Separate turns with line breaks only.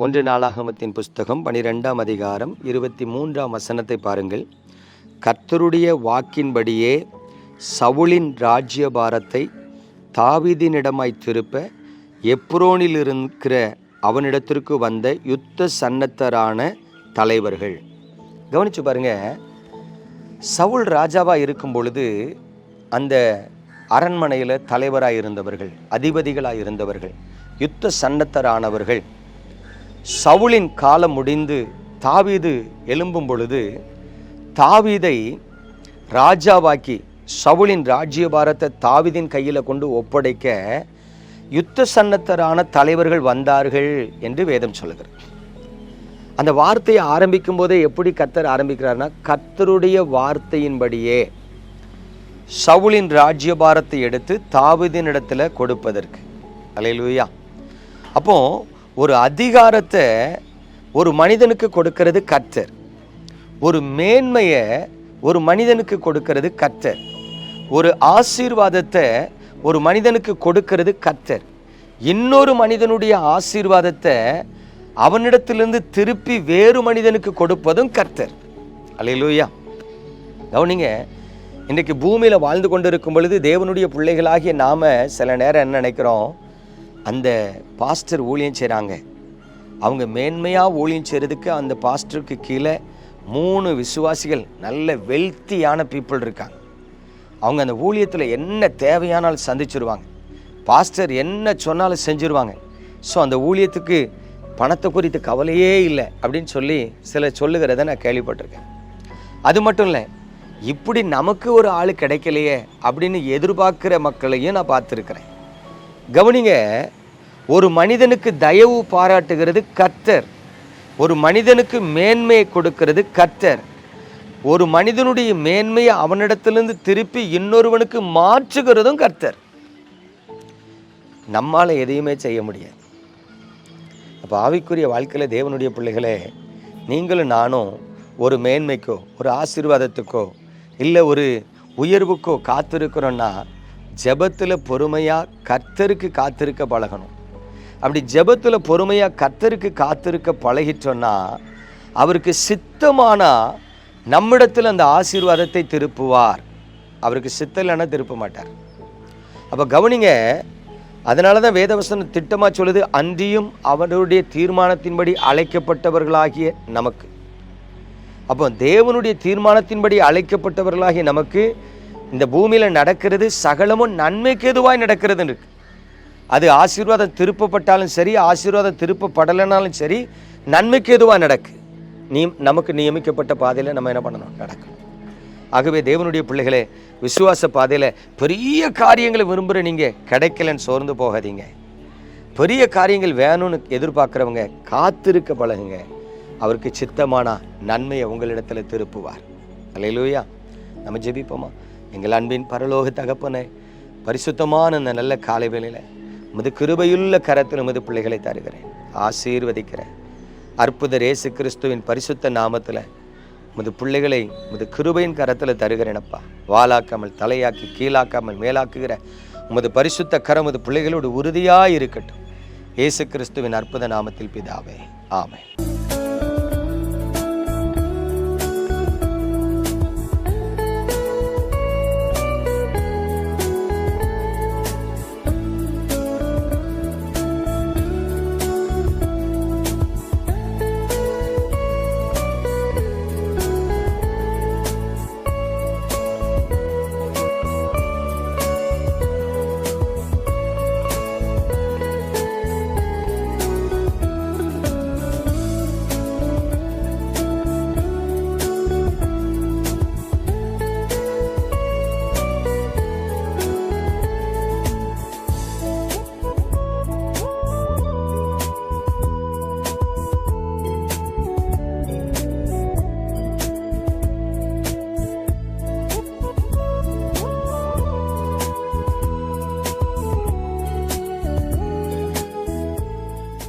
ஒன்று நாளாகமத்தின் புஸ்தகம் 12ஆம் அதிகாரம் 23ஆம் வசனத்தை பாருங்கள். கர்த்தருடைய வாக்கின்படியே சவுலின் ராஜ்யபாரத்தை தாவீதினிடமாய் திருப்ப எப்ரோனில் இருக்கிற அவனிடத்திற்கு வந்த யுத்த சன்னத்தரான தலைவர்கள். கவனிச்சு பாருங்க, சவுல் ராஜாவாக இருக்கும் பொழுது அந்த அரண்மனையில் தலைவராக இருந்தவர்கள், அதிபதிகளாக இருந்தவர்கள், யுத்த சன்னத்தரானவர்கள். சவுலின் காலம் முடிந்து தாவீது எழும்பும் பொழுது தாவீதை ராஜாவாக்கி சவுலின் ராஜ்யபாரத்தை தாவீதின் கையில் கொண்டு ஒப்படைக்க யுத்த சன்னத்தரான தலைவர்கள் வந்தார்கள் என்று வேதம் சொல்லுகிறது. அந்த வார்த்தையை ஆரம்பிக்கும் போதே எப்படி கர்த்தர் ஆரம்பிக்கிறார்னா, கர்த்தருடைய வார்த்தையின்படியே சவுலின் ராஜ்யபாரத்தை எடுத்து தாவீதின் இடத்துல கொடுப்பதற்கு. அல்லேலூயா. அப்போ ஒரு அதிகாரத்தை ஒரு மனிதனுக்கு கொடுக்கிறது கர்த்தர், ஒரு மேன்மையை ஒரு மனிதனுக்கு கொடுக்கிறது கர்த்தர், ஒரு ஆசீர்வாதத்தை ஒரு மனிதனுக்கு கொடுக்கிறது கர்த்தர், இன்னொரு மனிதனுடைய ஆசீர்வாதத்தை அவனிடத்திலிருந்து திருப்பி வேறு மனிதனுக்கு கொடுப்பதும் கர்த்தர். அல்லேலூயா. கவனிங்க, இன்றைக்கு பூமியில் வாழ்ந்து கொண்டிருக்கும் பொழுது தேவனுடைய பிள்ளைகளாகிய நாம் சில நேரம் என்ன நினைக்கிறோம், அந்த பாஸ்டர் ஊழியம் செய்கிறாங்க, அவங்க மேன்மையாக ஊழியம் செய்கிறதுக்கு அந்த பாஸ்டருக்கு கீழே 3 விசுவாசிகள் நல்ல வெல்த்தியான பீப்புள் இருக்காங்க. அவங்க அந்த ஊழியத்தில் என்ன தேவையானாலும் சந்திச்சிருவாங்க, பாஸ்டர் என்ன சொன்னாலும் செஞ்சுருவாங்க. ஸோ அந்த ஊழியத்துக்கு பணத்தை குறித்து கவலையே இல்லை அப்படின்னு சொல்லி சிலர் சொல்லுகிறத நான் கேள்விப்பட்டிருக்கேன். அது மட்டும் இல்லை, இப்படி நமக்கு ஒரு ஆள் கிடைக்கலையே அப்படின்னு எதிர்பார்க்குற மக்களையும் நான் பார்த்துருக்கிறேன். கவனிங்க, ஒரு மனிதனுக்கு தயவு பாராட்டுகிறது கர்த்தர், ஒரு மனிதனுக்கு மேன்மையை கொடுக்கிறது கர்த்தர், ஒரு மனிதனுடைய மேன்மையை அவனிடத்திலிருந்து திருப்பி இன்னொருவனுக்கு மாற்றுகிறதும் கர்த்தர். நம்மால் எதையுமே செய்ய முடியாது. அப்போ ஆவிக்குரிய வாழ்க்கையில் தேவனுடைய பிள்ளைகளே, நீங்களும் நானும் ஒரு மேன்மைக்கோ ஒரு ஆசீர்வாதத்துக்கோ இல்லை ஒரு உயர்வுக்கோ காத்திருக்கிறோன்னா ஜெபத்தில் பொறுமையாக கர்த்தருக்கு காத்திருக்க பழகணும். அப்படி ஜெபத்தில் பொறுமையாக கர்த்தருக்கு காத்திருக்க பழகிட்டோன்னா அவருக்கு சித்தமானா நம்மிடத்தில் அந்த ஆசீர்வாதத்தை திருப்புவார். அவருக்கு சித்தம் இல்லைன்னா திருப்ப மாட்டார். அப்போ கவனிங்க, அதனால தான் வேதவசனம் திட்டமாக சொல்லுது, அன்றியும் அவருடைய தீர்மானத்தின்படி அழைக்கப்பட்டவர்களாகிய நமக்கு. அப்போ தேவனுடைய தீர்மானத்தின்படி அழைக்கப்பட்டவர்களாகிய நமக்கு இந்த பூமியில் நடக்கிறது சகலமும் நன்மைக்கு எதுவாய் நடக்கிறதுன்னு இருக்கு. அது ஆசீர்வாதம் திருப்பப்பட்டாலும் சரி, ஆசீர்வாதம் திருப்பப்படலைனாலும் சரி, நன்மைக்கு எதுவாக நடக்கு. நமக்கு நியமிக்கப்பட்ட பாதையில் நம்ம என்ன பண்ணணும், நடக்கணும். ஆகவே தேவனுடைய பிள்ளைகளே, விசுவாச பாதையில் பெரிய காரியங்களை விரும்புகிற நீங்கள் கிடைக்கலன்னு சோர்ந்து போகாதீங்க. பெரிய காரியங்கள் வேணும்னு எதிர்பார்க்குறவங்க காத்திருக்க பழகுங்க. அவருக்கு சித்தமானா நன்மையை உங்களிடத்தில் திருப்புவார். அல்லேலூயா. நம்ம ஜெபிப்போமா? எங்கள் அன்பின் பரலோக தகப்பனே, பரிசுத்தமான இந்த நல்ல காலை வேளையில் உமது கிருபையுள்ள கரத்தில் உமது பிள்ளைகளை தருகிறேன், ஆசீர்வதிக்கிறேன். அற்புத இயேசு கிறிஸ்துவின் பரிசுத்த நாமத்தில் உமது பிள்ளைகளை உமது கிருபையின் கரத்தில் தருகிறேனப்பா. வாலாக்காமல் தலையாக்கி கீழாக்காமல் மேலாக்குகிற உமது பரிசுத்த கரம் உமது பிள்ளைகளோடு உறுதியாக இருக்கட்டும். இயேசு கிறிஸ்துவின் அற்புத நாமத்தில் பிதாவே, ஆமென்.